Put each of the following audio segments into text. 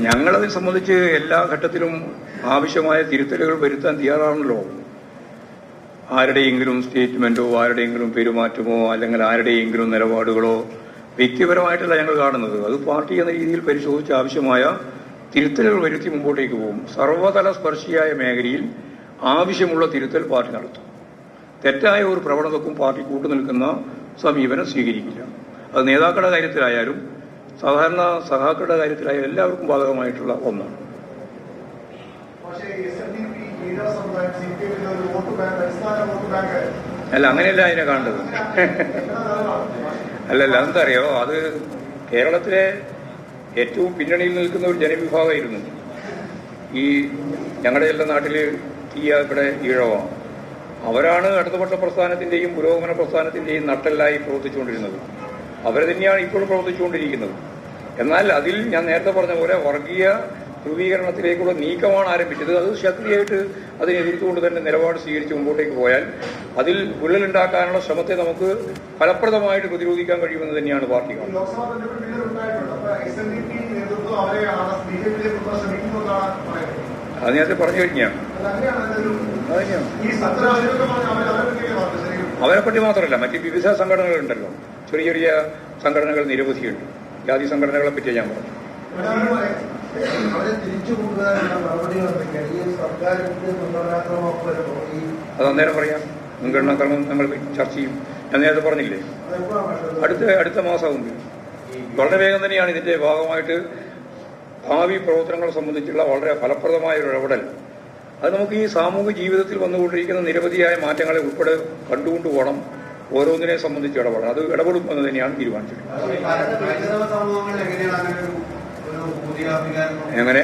ഞങ്ങളതിനെ സംബന്ധിച്ച് എല്ലാ ഘട്ടത്തിലും ആവശ്യമായ തിരുത്തലുകൾ വരുത്താൻ തയ്യാറാണല്ലോ. ആരുടെയെങ്കിലും സ്റ്റേറ്റ്മെന്റോ ആരുടെയെങ്കിലും പെരുമാറ്റമോ അല്ലെങ്കിൽ ആരുടെയെങ്കിലും നിലപാടുകളോ വ്യക്തിപരമായിട്ടല്ല ഞങ്ങൾ കാണുന്നത്. അത് പാർട്ടി എന്ന രീതിയിൽ പരിശോധിച്ച് ആവശ്യമായ തിരുത്തലുകൾ വരുത്തി മുമ്പോട്ടേക്ക് പോകും. സർവ്വതല സ്പർശിയായ മേഖലയിൽ ആവശ്യമുള്ള തിരുത്തൽ പാർട്ടി നടത്തും. തെറ്റായ ഒരു പ്രവണതക്കും പാർട്ടി കൂട്ടുനിൽക്കുന്ന സമീപനം സ്വീകരിക്കില്ല. അത് നേതാക്കളുടെ കാര്യത്തിലായാലും സാധാരണ സഹാക്കളുടെ കാര്യത്തിലായാലും എല്ലാവർക്കും ബാധകമായിട്ടുള്ള ഒന്നാണ്. അല്ല, അങ്ങനെയല്ല അതിനെ കാണേണ്ടത്. അല്ലല്ല, എന്താ അറിയോ, അത് കേരളത്തിലെ ഏറ്റവും പിന്നണിയിൽ നിൽക്കുന്ന ഒരു ജനവിഭാഗമായിരുന്നു ഈ ഞങ്ങളുടെ എല്ലാ നാട്ടിൽ തീയാക്കടെ ഈഴവ. അവരാണ് ഇടതുപക്ഷ പ്രസ്ഥാനത്തിന്റെയും പുരോഗമന പ്രസ്ഥാനത്തിന്റെയും നട്ടെല്ലായി പ്രവർത്തിച്ചുകൊണ്ടിരുന്നത്. അവരെ തന്നെയാണ് ഇപ്പോഴും പ്രവർത്തിച്ചുകൊണ്ടിരിക്കുന്നത്. എന്നാൽ അതിൽ ഞാൻ നേരത്തെ പറഞ്ഞ പോലെ വർഗീയ ധ്രുവീകരണത്തിലേക്കുള്ള നീക്കമാണ് ആരംഭിച്ചത്. അത് ശക്തിയായിട്ട് അതിനെ എതിർത്തുകൊണ്ട് തന്നെ നിലപാട് സ്വീകരിച്ച് മുമ്പോട്ടേക്ക് പോയാൽ അതിൽ വിള്ളലുണ്ടാക്കാനുള്ള ശ്രമത്തെ നമുക്ക് ഫലപ്രദമായിട്ട് പ്രതിരോധിക്കാൻ കഴിയുമെന്ന് തന്നെയാണ് പാർട്ടി കാണുന്നത്. അത് നേരത്തെ പറഞ്ഞു കഴിഞ്ഞാണ്. അവരെപ്പറ്റി മാത്രമല്ല, മറ്റ് വിവിധ സംഘടനകളുണ്ടല്ലോ. ചെറിയ ചെറിയ സംഘടനകൾ നിരവധിയുണ്ട്. ജാതി സംഘടനകളെ പറ്റി ഞാൻ പറഞ്ഞു. അത് അന്നേരം പറയാം. മുൻഗണനാക്രമം ഞങ്ങൾ ചർച്ച ചെയ്യും. ഞാൻ നേരത്തെ പറഞ്ഞില്ലേ, അടുത്ത മാസമാകുമ്പോൾ വളരെ വേഗം തന്നെയാണ് ഇതിന്റെ ഭാഗമായിട്ട് ഭാവി പ്രവർത്തനങ്ങളെ സംബന്ധിച്ചുള്ള വളരെ ഫലപ്രദമായ ഒരു ഇടപെടൽ. അത് നമുക്ക് ഈ സാമൂഹിക ജീവിതത്തിൽ വന്നുകൊണ്ടിരിക്കുന്ന നിരവധിയായ മാറ്റങ്ങളെ ഉൾപ്പെടെ കണ്ടുകൊണ്ട് പോകണം. ഓരോന്നിനെ സംബന്ധിച്ച് ഇടപെടണം. അത് ഇടപെടും എന്ന് തന്നെയാണ് തീരുമാനിച്ചിട്ടുള്ളത്. എങ്ങനെ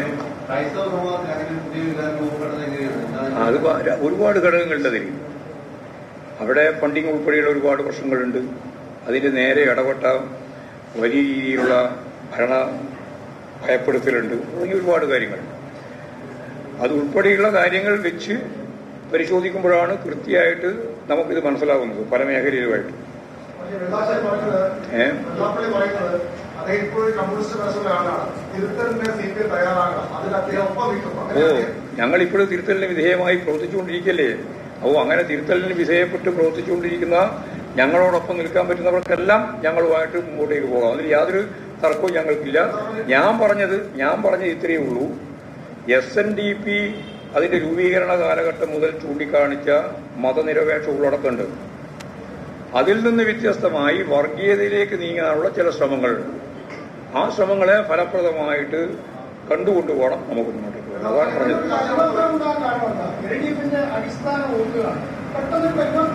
അത് ഒരുപാട് ഘടകങ്ങളുണ്ട് അതിൽ. അവിടെ ഫണ്ടിങ് ഉൾപ്പെടെയുള്ള ഒരുപാട് പ്രശ്നങ്ങളുണ്ട്. അതിന്റെ നേരെ ഇടപെട്ട വലിയ രീതിയിലുള്ള ഭരണ ഭയപ്പെടുത്തലുണ്ട്. തുടങ്ങിയ ഒരുപാട് കാര്യങ്ങളുണ്ട്. അതുൾപ്പെടെയുള്ള കാര്യങ്ങൾ വെച്ച് പരിശോധിക്കുമ്പോഴാണ് കൃത്യമായിട്ട് നമുക്കിത് മനസ്സിലാകുന്നത് പല മേഖലയിലുമായിട്ട്. ഞങ്ങളിപ്പോഴും തിരുത്തലിന് വിധേയമായി പ്രവർത്തിച്ചുകൊണ്ടിരിക്കല്ലേ. അങ്ങനെ തിരുത്തലിന് വിധേയപ്പെട്ട് പ്രവർത്തിച്ചുകൊണ്ടിരിക്കുന്ന ഞങ്ങളോടൊപ്പം നിൽക്കാൻ പറ്റുന്നവർക്കെല്ലാം ഞങ്ങളുമായിട്ട് മുമ്പോട്ടേക്ക് പോകാം. അതിൽ യാതൊരു തർക്കവും ഞങ്ങൾക്കില്ല. ഞാൻ പറഞ്ഞത് ഇത്രയേ ഉള്ളൂ. SNDP അതിന്റെ രൂപീകരണ കാലഘട്ടം മുതൽ ചൂണ്ടിക്കാണിച്ച മതനിരപേക്ഷ ഉള്ളടക്കമുണ്ട്. അതിൽ നിന്ന് വ്യത്യസ്തമായി വർഗീയതയിലേക്ക് നീങ്ങാനുള്ള ചില ശ്രമങ്ങളുണ്ട്. ആ ശ്രമങ്ങളെ ഫലപ്രദമായിട്ട് കണ്ടുകൊണ്ടുപോകണം നമുക്ക് മുന്നോട്ട് പോകാം. അതാണ് പറഞ്ഞത്.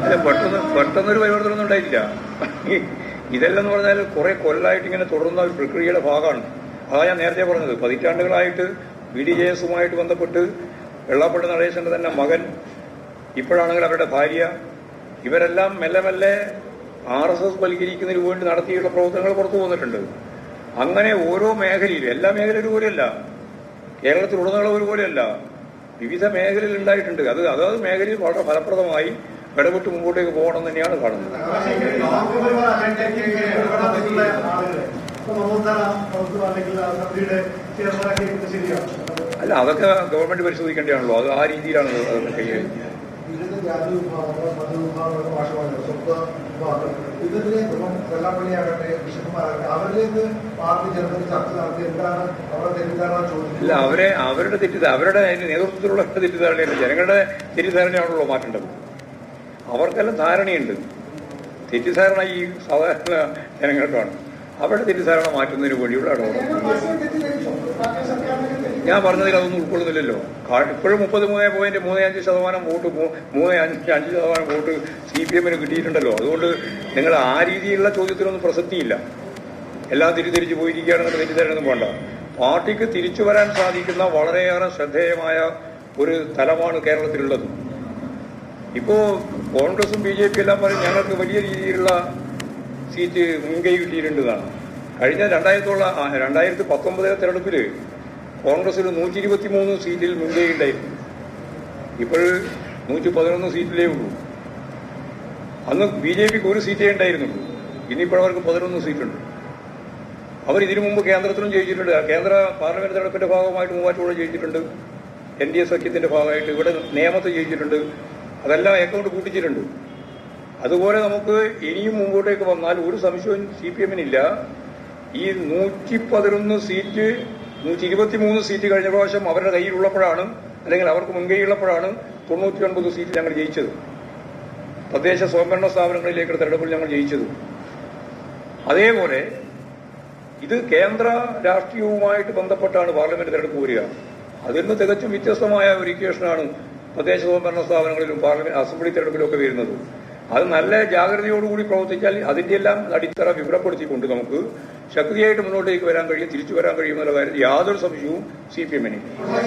അല്ല, പെട്ടെന്നൊരു പരിവർത്തനം ഉണ്ടായില്ല. ഇതെല്ലാം പറഞ്ഞാൽ കുറെ കൊല്ലമായിട്ട് ഇങ്ങനെ തുടർന്ന ഒരു പ്രക്രിയയുടെ ഭാഗമാണ്. അതാ ഞാൻ നേരത്തെ പറഞ്ഞത്. പതിറ്റാണ്ടുകളായിട്ട് BDJS-ഉമായിട്ട് ബന്ധപ്പെട്ട് വെള്ളാപ്പള്ളി നടേശന്റെ തന്നെ മകൻ, ഇപ്പോഴാണെങ്കിൽ അവരുടെ ഭാര്യ, ഇവരെല്ലാം മെല്ലെ മെല്ലെ RSS വൽക്കരിക്കുന്നതിന് വേണ്ടി നടത്തിയുള്ള പ്രവർത്തനങ്ങൾ പുറത്തു വന്നിട്ടുണ്ട്. അങ്ങനെ ഓരോ മേഖലയിലും, എല്ലാ മേഖലയും ഒരുപോലെയല്ല, കേരളത്തിലുടനീളം ഒരുപോലെയല്ല, വിവിധ മേഖലയിൽ ഉണ്ടായിട്ടുണ്ട്. അതാത് മേഖലയിൽ വളരെ ഫലപ്രദമായി ഇടപെട്ട് മുമ്പോട്ടേക്ക് പോകണം തന്നെയാണ് കാണുന്നത്. അല്ല, അതൊക്കെ ഗവൺമെന്റ് പരിശോധിക്കേണ്ടതാണല്ലോ. അത് ആ രീതിയിലാണ് അതൊക്കെ കൈകാര്യം. ഇല്ല, അവരുടെ അവരുടെ നേതൃത്വത്തിലുള്ള തെറ്റിദ്ധാരണയല്ല, ജനങ്ങളുടെ തെറ്റിദ്ധാരണയാണല്ലോ മാറ്റേണ്ടത്. അവർക്കെല്ലാം ധാരണയുണ്ട്. തെറ്റിദ്ധാരണ ഈ സാധാരണ ജനങ്ങൾക്കാണ്. അവരുടെ തെറ്റിദ്ധാരണ മാറ്റുന്നതിന് വേണ്ടിയുള്ള ഇടപെടൽ. ഞാൻ പറഞ്ഞതിൽ അതൊന്നും ഉൾക്കൊള്ളുന്നില്ലല്ലോ. ഇപ്പോഴും 33.35% വോട്ട് 3.5% വോട്ട് CPM-ന് കിട്ടിയിട്ടുണ്ടല്ലോ. അതുകൊണ്ട് നിങ്ങൾ ആ രീതിയിലുള്ള ചോദ്യത്തിനൊന്നും പ്രസക്തിയില്ല. എല്ലാം തിരിച്ചു പോയിരിക്കുകയാണെന്നുള്ള തെറ്റിദ്ധാരണയൊന്നും വേണ്ട. പാർട്ടിക്ക് തിരിച്ചു വരാൻ സാധിക്കുന്ന വളരെയേറെ ശ്രദ്ധേയമായ ഒരു തലമാണ് കേരളത്തിലുള്ളത്. ഇപ്പോ കോൺഗ്രസും BJP എല്ലാം പറയും ഞങ്ങൾക്ക് വലിയ രീതിയിലുള്ള സീറ്റ് മുൻകൈ കിട്ടിയിട്ടുണ്ടെന്നാണ്. കഴിഞ്ഞ 2019 തെരഞ്ഞെടുപ്പിൽ കോൺഗ്രസിന് 123 സീറ്റിൽ മുൻകൈ ഉണ്ടായിരുന്നു. ഇപ്പോൾ 111 സീറ്റിലേ ഉള്ളൂ. അന്ന് BJPക്ക് ഒരു സീറ്റേ ഉണ്ടായിരുന്നുള്ളൂ. ഇന്നിപ്പോൾ അവർക്ക് 11 സീറ്റുണ്ട്. അവർ ഇതിനു മുമ്പ് കേന്ദ്രത്തിലും ജയിച്ചിട്ടുണ്ട്. കേന്ദ്ര പാർലമെന്റ് തെരഞ്ഞെടുപ്പിന്റെ ഭാഗമായിട്ട് മൂവാറ്റുപുഴ ജയിച്ചിട്ടുണ്ട്, NDA സഖ്യത്തിന്റെ ഭാഗമായിട്ട് ഇവിടെ നേമത്ത് ജയിച്ചിട്ടുണ്ട്. അതെല്ലാം അക്കൗണ്ട് കൂട്ടിച്ചിട്ടുണ്ട്. അതുപോലെ നമുക്ക് ഇനിയും മുമ്പോട്ടേക്ക് വന്നാൽ ഒരു സംശയവും CPM-നില്ല. ഈ 111 സീറ്റ് 123 സീറ്റ് കഴിഞ്ഞ പ്രാവശ്യം അവരുടെ കയ്യിലുള്ളപ്പോഴാണ്, അല്ലെങ്കിൽ അവർക്ക് മുൻകൈയുള്ളപ്പോഴാണ് 99 സീറ്റ് ഞങ്ങൾ ജയിച്ചത്. തദ്ദേശ സ്വയംഭരണ സ്ഥാപനങ്ങളിലേക്കുള്ള തെരഞ്ഞെടുപ്പിൽ ഞങ്ങൾ ജയിച്ചത്. അതേപോലെ ഇത് കേന്ദ്ര രാഷ്ട്രീയവുമായിട്ട് ബന്ധപ്പെട്ടാണ് പാർലമെന്റ് തെരഞ്ഞെടുപ്പ് വരിക. അതിൽ നിന്ന് തികച്ചും വ്യത്യസ്തമായ ഒരു ഇക്വേഷനാണ് തദ്ദേശ സ്വയംഭരണ സ്ഥാപനങ്ങളിലും പാർലമെന്റ് അസംബ്ലി തെരഞ്ഞെടുപ്പിലൊക്കെ വരുന്നത്. അത് നല്ല ജാഗ്രതയോടുകൂടി പ്രവർത്തിച്ചാൽ അതിന്റെ എല്ലാം അടിത്തറ വിവരപ്പെടുത്തിക്കൊണ്ട് നമുക്ക് ശക്തിയായിട്ട് മുന്നോട്ടേക്ക് വരാൻ കഴിയും, തിരിച്ചു വരാൻ കഴിയുമെന്നുള്ള കാര്യത്തിൽ യാതൊരു സംശയവും CPM-നില്ല.